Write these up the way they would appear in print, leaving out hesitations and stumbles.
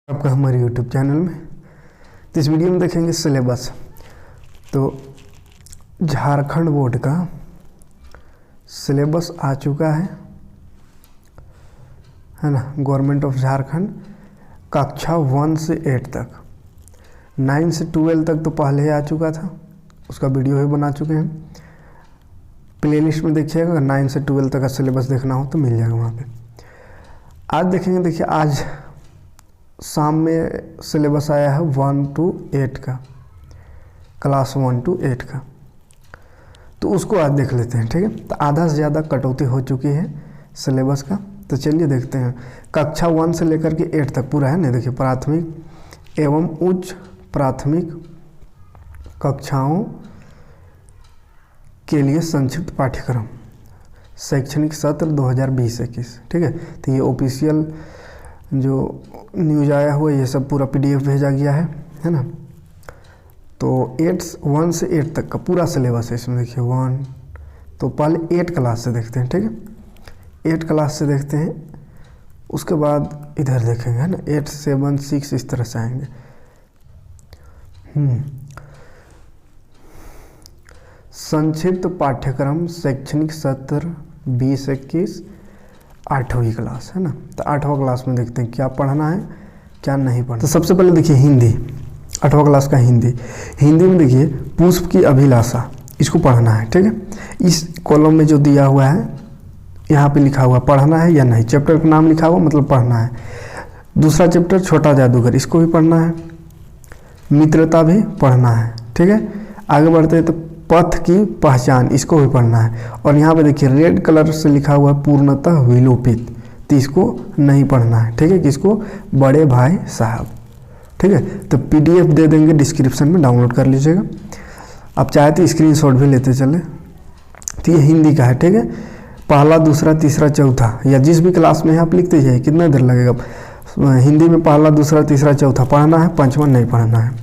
आपका हमारे YouTube channel में। तो इस वीडियो में देखेंगे सिलेबस। तो झारखंड बोर्ड का सिलेबस आ चुका है ना। गवर्नमेंट ऑफ झारखंड कक्षा 1 से 8 तक, 9 से 12 तक तो पहले ही आ चुका था, उसका वीडियो भी बना चुके हैं। प्लेलिस्ट में देखिएगा, अगर 9 से 12 तक का सिलेबस देखना हो तो मिल जाएगा वहाँ पे। आज देखेंगे, देखिए आज शाम में सिलेबस आया है 1 to 8 का, क्लास 1 to 8 का, तो उसको आज देख लेते हैं। ठीक है, तो आधा से ज़्यादा कटौती हो चुकी है सिलेबस का। तो चलिए देखते हैं। कक्षा 1 से लेकर के 8 तक पूरा है ना। देखिए, प्राथमिक एवं उच्च प्राथमिक कक्षाओं के लिए संक्षिप्त पाठ्यक्रम, शैक्षणिक सत्र 2020-21। ठीक है, तो ये ऑफिशियल जो न्यूज आया हुआ, ये सब पूरा PDF भेजा गया है ना। तो 1 से 8 तक का पूरा सिलेबस है इसमें। देखिए 1, तो पहले 8 क्लास से देखते हैं। ठीक है, 8 क्लास से देखते हैं, उसके बाद इधर देखेंगे है ना। 8, 7, 6 इस तरह से आएंगे। संक्षिप्त पाठ्यक्रम शैक्षणिक सत्र 20-21, 8वीं क्लास है ना। तो 8वां क्लास में देखते हैं क्या पढ़ना है क्या नहीं पढ़ना। तो सबसे पहले देखिए हिंदी, 8वां क्लास का हिंदी। हिंदी में देखिए पुष्प की अभिलाषा, इसको पढ़ना है। ठीक है, इस कॉलम में जो दिया हुआ है यहाँ पे लिखा हुआ पढ़ना है या नहीं। चैप्टर का नाम लिखा हुआ मतलब पढ़ना है। दूसरा चैप्टर छोटा जादूगर, इसको भी पढ़ना है। मित्रता भी पढ़ना है। ठीक है, आगे बढ़ते हैं तो पथ की पहचान, इसको भी पढ़ना है। और यहाँ पे देखिए रेड कलर से लिखा हुआ है पूर्णतः विलोपित, तो इसको नहीं पढ़ना है। ठीक है, किसको? बड़े भाई साहब। ठीक है, तो PDF दे देंगे डिस्क्रिप्शन में, डाउनलोड कर लीजिएगा। आप चाहे तो स्क्रीनशॉट भी लेते चले। तो ये हिंदी का है। ठीक है, पहला, दूसरा, तीसरा, चौथा, या जिस भी क्लास में है आप लिखते जाइए, कितना देर लगेगा। हिंदी में पहला, दूसरा, तीसरा, चौथा पढ़ना है, 5वां नहीं पढ़ना है।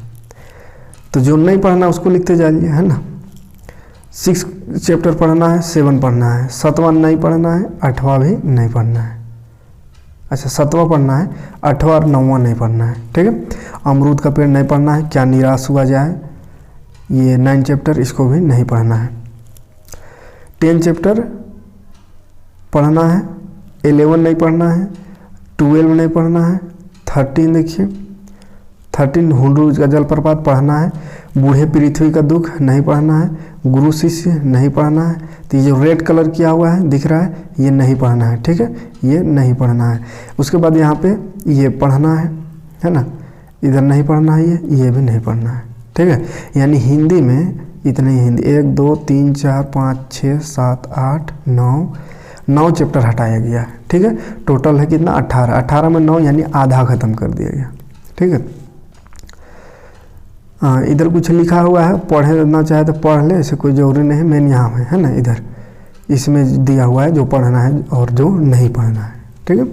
तो जो नहीं पढ़ना उसको लिखते जाइए है ना। 6 चैप्टर पढ़ना है, 7 पढ़ना है, 7वां नहीं पढ़ना है, 8वां भी नहीं पढ़ना है। अच्छा, 7वां पढ़ना है, 8वां और 9वां नहीं पढ़ना है। ठीक है, अमरूद का पेड़ नहीं पढ़ना है, क्या निराश हुआ जाए, ये 9 चैप्टर, इसको भी नहीं पढ़ना है। 10 चैप्टर पढ़ना है, 11 नहीं पढ़ना है, 12 नहीं पढ़ना है, 13 देखिए 13 हुंडरू का जलप्रपात पढ़ना है। बूढ़े पृथ्वी का दुख नहीं पढ़ना है। गुरु शिष्य नहीं पढ़ना है। तो ये जो रेड कलर किया हुआ है दिख रहा है, ये नहीं पढ़ना है। ठीक है, ये नहीं पढ़ना है। उसके बाद यहाँ पे ये पढ़ना है ना। इधर नहीं पढ़ना है, ये भी नहीं पढ़ना है। ठीक है, यानी हिंदी में इतने ही हिंदी 1, 2, 3, 4, 5, 6, 7, 8, 9 चैप्टर हटाया गया है। ठीक है, टोटल है कितना? 18 में 9 यानी आधा खत्म कर दिया गया। ठीक है, इधर कुछ लिखा हुआ है, पढ़ना चाहे तो पढ़ ले, ऐसे कोई ज़रूरी नहीं। मेन यहाँ है ना, इधर इसमें दिया हुआ है जो पढ़ना है और जो नहीं पढ़ना है। ठीक है,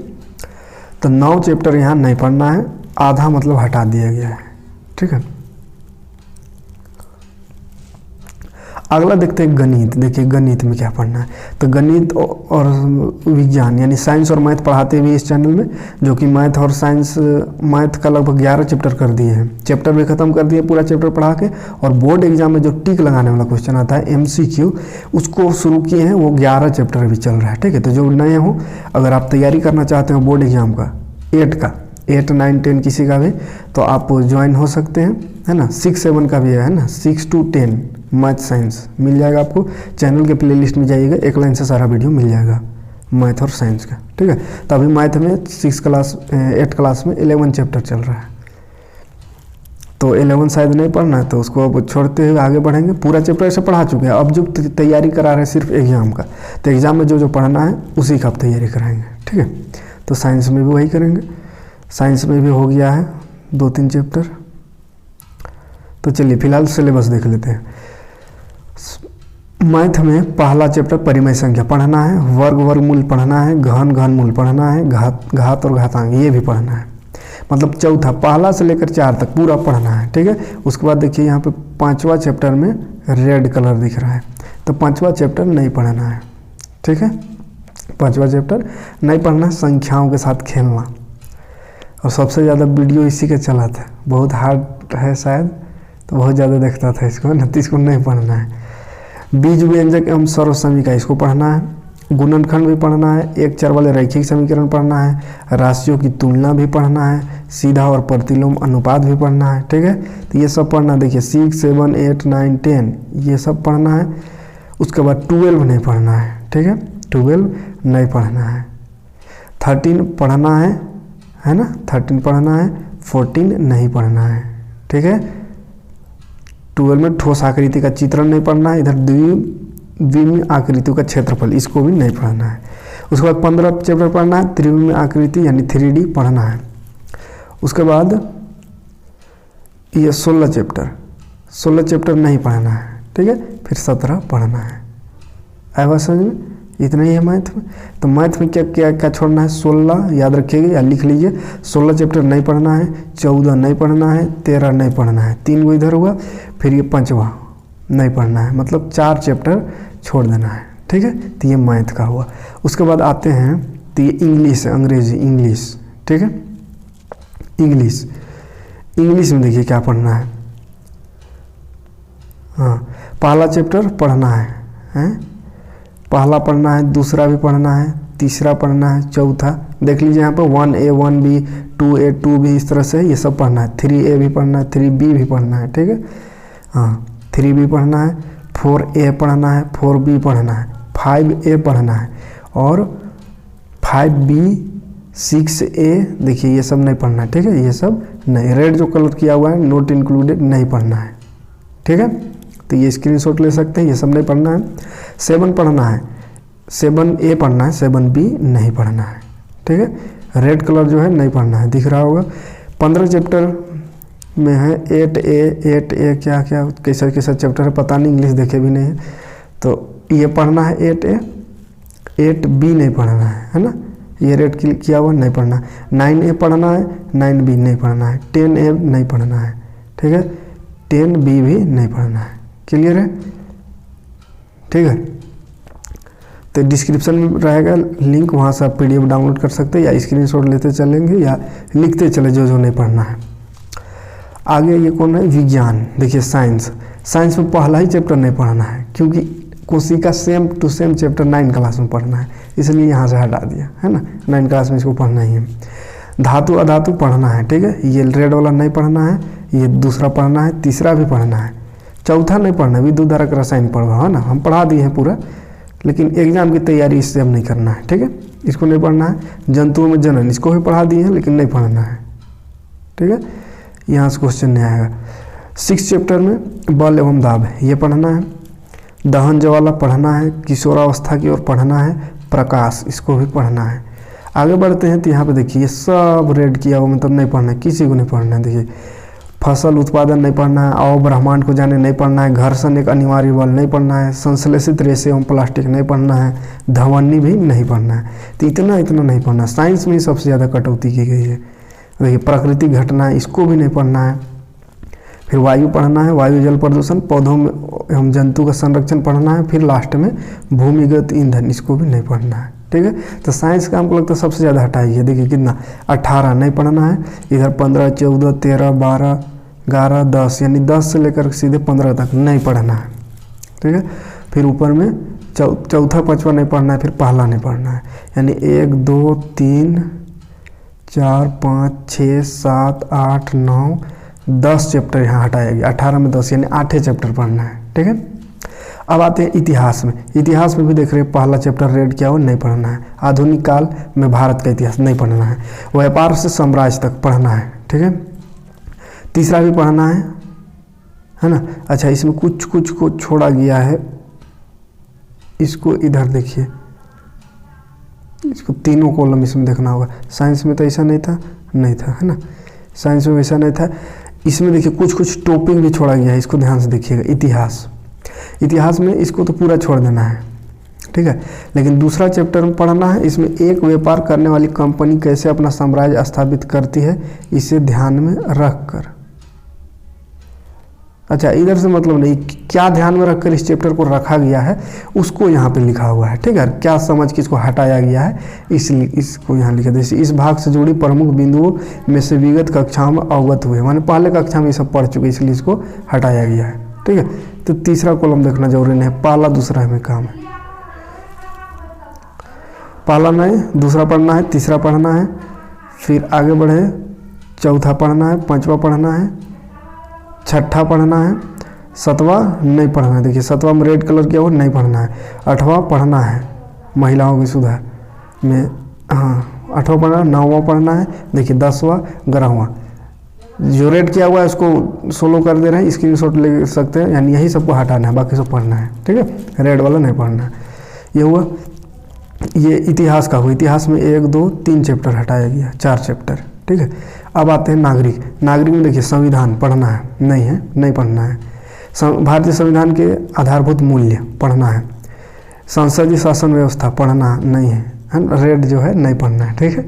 तो 9 चैप्टर यहाँ नहीं पढ़ना है, आधा मतलब हटा दिया गया है। ठीक है, अगला देखते हैं गणित। देखिए गणित में क्या पढ़ना है। तो गणित और विज्ञान यानी साइंस और मैथ पढ़ाते हुए इस चैनल में, जो कि मैथ और साइंस, मैथ का लगभग 11 चैप्टर कर दिए हैं। चैप्टर भी खत्म कर दिए पूरा चैप्टर पढ़ा के। और बोर्ड एग्जाम में जो टिक लगाने वाला क्वेश्चन आता है MCQ, उसको शुरू किए हैं, वो 11 चैप्टर भी चल रहा है। ठीक है, तो जो नए हो, अगर आप तैयारी करना चाहते हो बोर्ड एग्जाम का 8, 9, 10 किसी का भी, तो आप ज्वाइन हो सकते हैं है ना। 6, 7 का भी है ना, 6 to 10 मैथ साइंस मिल जाएगा आपको। चैनल के प्लेलिस्ट में जाइएगा, एक लाइन से सारा वीडियो मिल जाएगा मैथ और साइंस का। ठीक है, तो अभी मैथ में 8 क्लास में 11 चैप्टर चल रहा है। तो 11 शायद नहीं पढ़ना है, तो उसको अब छोड़ते हुए आगे बढ़ेंगे। पूरा चैप्टर ऐसे पढ़ा चुके हैं, अब जो तैयारी करा रहे हैं सिर्फ एग्जाम का, तो एग्जाम में जो पढ़ना है उसी का आप तैयारी कराएंगे। ठीक है, तो साइंस में भी वही करेंगे। साइंस में भी हो गया है 2-3 चैप्टर। तो चलिए फिलहाल सिलेबस देख लेते हैं। मैथ में पहला चैप्टर परिमेय संख्या पढ़ना है, वर्गमूल पढ़ना है, घनमूल पढ़ना है, घात और घातांक ये भी पढ़ना है। मतलब चौथा, पहला से लेकर 4 तक पूरा पढ़ना है। ठीक है, उसके बाद देखिए यहाँ पे 5वां चैप्टर में रेड कलर दिख रहा है, तो 5वां चैप्टर नहीं पढ़ना है। ठीक है, 5वां चैप्टर नहीं पढ़ना, संख्याओं के साथ खेलना। और सबसे ज़्यादा वीडियो इसी का चला था, बहुत हार्ड है शायद, तो बहुत ज़्यादा देखता था इसको ना, तो इसको नहीं पढ़ना है। बीज व्यंजक एवं सर्व समीका इसको पढ़ना है, गुणनखंड भी पढ़ना है, एक चर वाले रैखिक समीकरण पढ़ना है, राशियों की तुलना भी पढ़ना है, सीधा और प्रतिलोम अनुपात भी पढ़ना है। ठीक है, तो ये सब पढ़ना, देखिए 6, 7, 8, 9, 10 ये सब पढ़ना है। उसके बाद 12 नहीं पढ़ना है। ठीक है, 12 नहीं पढ़ना है। 13 पढ़ना है ना, 13 पढ़ना है, 14 नहीं पढ़ना है। ठीक है, 12 में ठोस आकृति का चित्रण नहीं पढ़ना है, इधर द्विमीय आकृतियों का क्षेत्रफल इसको भी नहीं पढ़ना है। उसके बाद 15 चैप्टर पढ़ना है, त्रिविमीय आकृति यानी 3D पढ़ना है। उसके बाद ये 16 चैप्टर नहीं पढ़ना है। ठीक है, फिर 17 पढ़ना है। आया बात समझ में? इतना ही है मैथ में। तो मैथ में क्या क्या क्या छोड़ना है? 16 याद रखिएगा या लिख लीजिए, 16 चैप्टर नहीं पढ़ना है, 14 नहीं पढ़ना है, 13 नहीं पढ़ना है, 3 गो इधर हुआ, फिर ये 5वां नहीं पढ़ना है, मतलब 4 चैप्टर छोड़ देना है। ठीक है, तो ये मैथ का हुआ। उसके बाद आते हैं तो ये इंग्लिश है, अंग्रेजी इंग्लिश। ठीक है, इंग्लिश में देखिए क्या पढ़ना है। हाँ, पहला चैप्टर पढ़ना है, पहला पढ़ना है, दूसरा भी पढ़ना है, तीसरा पढ़ना है, चौथा देख लीजिए यहाँ पर 1A 1B 2A 2B इस तरह से ये सब पढ़ना है। 3A भी पढ़ना है, 3B भी पढ़ना है। ठीक है, हाँ 3B पढ़ना है, 4A पढ़ना है, 4B पढ़ना है, 5A पढ़ना है और 5B 6A देखिए ये सब नहीं पढ़ना है। ठीक है, ये सब नहीं, रेड जो कलर किया हुआ है नोट इंक्लूडेड नहीं पढ़ना है। ठीक है, तो ये स्क्रीनशॉट ले सकते हैं, ये सब नहीं पढ़ना है। 7 पढ़ना है, 7A पढ़ना है, 7B नहीं पढ़ना है। ठीक है, रेड कलर जो है नहीं पढ़ना है, दिख रहा होगा। 15 चैप्टर में है 8A क्या क्या कैसा कैसा चैप्टर है पता नहीं, इंग्लिश देखे भी नहीं है, तो ये पढ़ना है 8A। 8B नहीं पढ़ना है ना, ये रेड किया हुआ नहीं पढ़ना। 9A पढ़ना है, 9B नहीं पढ़ना है, 10A नहीं पढ़ना है। ठीक है, 10B भी नहीं पढ़ना है। क्लियर है? ठीक है, तो डिस्क्रिप्शन में रहेगा लिंक, वहाँ से आप PDF डाउनलोड कर सकते हैं या स्क्रीनशॉट लेते चलेंगे या लिखते चले जो नहीं पढ़ना है। आगे ये कौन है? विज्ञान। देखिए साइंस में पहला ही चैप्टर नहीं पढ़ना है, क्योंकि कोशिका same to same chapter 9 class में पढ़ना है, इसलिए यहाँ से हटा दिया है ना, 9 क्लास में इसको पढ़ना ही है। धातु अधातु पढ़ना है। ठीक है, ये रेड वाला नहीं पढ़ना है, ये दूसरा पढ़ना है, तीसरा भी पढ़ना है, चौथा नहीं पढ़ना है। विद्युतधारक रसायन पढ़वा है ना, हम पढ़ा दिए हैं पूरा, लेकिन एग्जाम की तैयारी इससे अब नहीं करना है। ठीक है, इसको नहीं पढ़ना है। जंतुओं में जनन इसको भी पढ़ा दिए हैं, लेकिन नहीं पढ़ना है। ठीक है, यहाँ से क्वेश्चन नहीं आएगा। 6 चैप्टर में बल एवं दाब ये पढ़ना है। दहन ज्वाला पढ़ना है, किशोरावस्था की ओर पढ़ना है, प्रकाश इसको भी पढ़ना है। आगे बढ़ते हैं तो यहाँ पे देखिए सब रेड किया हुआ, मतलब नहीं पढ़ना है, किसी को नहीं पढ़ना है। देखिए फसल उत्पादन नहीं पढ़ना है, अव ब्रह्मांड को जाने नहीं पढ़ना है, घर्षण एक अनिवार्य बल नहीं पढ़ना है, संश्लेषित रेशे एवं प्लास्टिक नहीं पढ़ना है, ध्वनि भी नहीं पढ़ना है। तो इतना नहीं पढ़ना है। साइंस में ही सबसे ज़्यादा कटौती की गई है। देखिए प्राकृतिक घटना है, इसको भी नहीं पढ़ना है। फिर वायु पढ़ना है, वायु जल प्रदूषण, पौधों में एवं जंतु का संरक्षण पढ़ना है। फिर लास्ट में भूमिगत ईंधन, इसको भी नहीं पढ़ना है। ठीक है, तो साइंस का हमको लगता है सबसे ज़्यादा हटाइए। देखिए कितना 18 नहीं पढ़ना है, इधर 15 14 13 12 11 10 यानी 10 से लेकर सीधे 15 तक नहीं पढ़ना है। ठीक है, फिर ऊपर में चौथा 5वां नहीं पढ़ना है, फिर पहला नहीं पढ़ना है। यानी 1 2 3 4 5 6 7 8 9 10 चैप्टर यहाँ हटाया गया। 18 में 10 यानी 8 चैप्टर पढ़ना है। ठीक है, अब आते हैं इतिहास में। इतिहास में भी देख रहे हैं पहला चैप्टर रेड किया हुआ नहीं पढ़ना है। आधुनिक काल में भारत का इतिहास नहीं पढ़ना है। व्यापार से साम्राज्य तक पढ़ना है। ठीक है, तीसरा भी पढ़ना है ना। अच्छा, इसमें कुछ को छोड़ा गया है, इसको इधर देखिए, इसको तीनों कॉलम इसमें देखना होगा। साइंस में तो ऐसा नहीं था है ना, साइंस में वैसा नहीं था। इसमें देखिए कुछ टॉपिक भी छोड़ा गया है, इसको ध्यान से देखिएगा। इतिहास में इसको तो पूरा छोड़ देना है। ठीक है, लेकिन दूसरा चैप्टर में पढ़ना है। इसमें एक व्यापार करने वाली कंपनी कैसे अपना साम्राज्य स्थापित करती है, इसे ध्यान में रखकर अच्छा, इधर से मतलब नहीं, क्या ध्यान में रखकर इस चैप्टर को रखा गया है उसको यहाँ पे लिखा हुआ है, ठीक है। क्या समझ के इसको हटाया गया है इसलिए इसको यहाँ लिखा। जैसे इस भाग से जुड़ी प्रमुख बिंदुओं में से विगत कक्षाओं में अवगत हुए, माने पहले कक्षा में ये सब पढ़ चुके इसलिए इसको हटाया गया है, ठीक है। तो तीसरा कॉलम देखना जरूरी नहीं है, पहला दूसरा हमें काम है। पहला नहीं, दूसरा पढ़ना है, तीसरा पढ़ना है, फिर आगे बढ़े, चौथा पढ़ना है, पांचवा पढ़ना है, छठा पढ़ना है, सातवां नहीं पढ़ना है। देखिए सातवां में रेड कलर किया हुआ नहीं पढ़ना है। आठवां पढ़ना है, महिलाओं की सुधार में, हाँ आठवां पढ़ना है। नौवां पढ़ना है, देखिए 10वां, 11वां जो रेड किया हुआ है उसको सोलो कर दे रहे हैं, स्क्रीनशॉट ले सकते हैं, यानी यही सबको हटाना है, बाकी सब पढ़ना है, ठीक है। रेड वाला नहीं पढ़ना है। ये हुआ, ये इतिहास का हुआ। इतिहास में 1, 2, 3 चैप्टर हटाया गया, 4 चैप्टर, ठीक है। अब आते हैं नागरिक। नागरिक में देखिए संविधान पढ़ना है, नहीं पढ़ना है। भारतीय संविधान के आधारभूत मूल्य पढ़ना है। संसदीय शासन व्यवस्था पढ़ना नहीं है, रेड जो है नहीं पढ़ना है, ठीक है।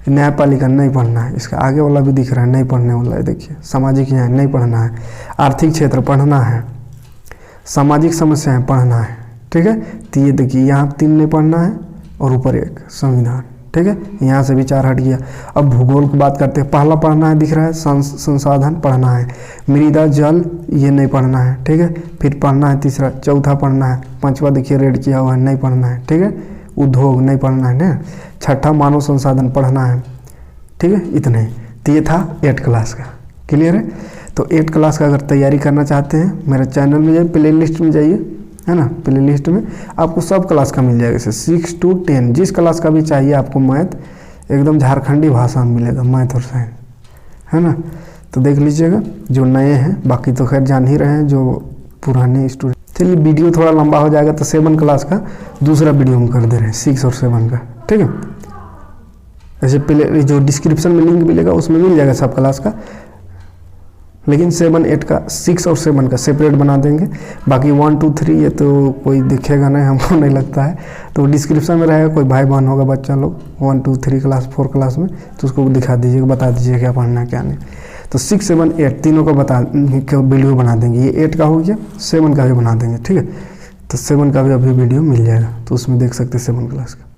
न्यायपालिका नहीं पढ़ना है, इसका आगे वाला भी दिख रहा है नहीं पढ़ने वाला है, देखिए सामाजिक न्याय नहीं पढ़ना है। आर्थिक क्षेत्र पढ़ना है, सामाजिक समस्याएं पढ़ना है, ठीक है। तो ये देखिए यहाँ 3 नहीं पढ़ना है और ऊपर 1 संविधान, ठीक है। यहाँ से भी 4 हट गया। अब भूगोल की बात करते हैं। पहला पढ़ना है, दिख रहा है संसाधन पढ़ना है, मृदा जल ये नहीं पढ़ना है, ठीक है। फिर पढ़ना है तीसरा, चौथा पढ़ना है, पांचवा देखिए रेड किया हुआ है नहीं पढ़ना है, ठीक है। उद्योग नहीं पढ़ना है ना। छठा मानव संसाधन पढ़ना है, ठीक है। इतने ही। तो ये था 8 क्लास का, क्लियर है। तो 8 क्लास का अगर तैयारी करना चाहते हैं मेरे चैनल में जाइए, प्ले लिस्ट में जाइए, है ना। प्ले लिस्ट में आपको सब क्लास का मिल जाएगा, जैसे 6 to 10 जिस क्लास का भी चाहिए आपको। मैथ एकदम झारखंडी भाषा में मिलेगा, मैथ और साइंस, है ना। तो देख लीजिएगा जो नए हैं, बाकी तो खैर जान ही रहे हैं जो पुराने स्टूडेंट। चलिए वीडियो थोड़ा लंबा हो जाएगा तो 7 क्लास का दूसरा वीडियो हम कर दे रहे हैं, 6 और 7 का, ठीक है। ऐसे पहले जो डिस्क्रिप्शन में लिंक मिलेगा उसमें मिल जाएगा सब क्लास का, लेकिन 7, 8 का, 6 और 7 का सेपरेट बना देंगे। बाकी 1, 2, 3 ये तो कोई दिखेगा नहीं, हमको नहीं लगता है, तो डिस्क्रिप्शन में रहेगा। कोई भाई बहन होगा बच्चा लोग 1, 2, 3 क्लास 4 क्लास में, तो उसको दिखा दीजिएगा, बता दीजिए क्या पढ़ना है क्या नहीं। तो 6, 7, 8 तीनों का वीडियो बना देंगे। ये 8 का हो गया, 7 का भी बना देंगे, ठीक है। तो 7 का भी अभी वीडियो मिल जाएगा, तो उसमें देख सकते हैं 7 क्लास का।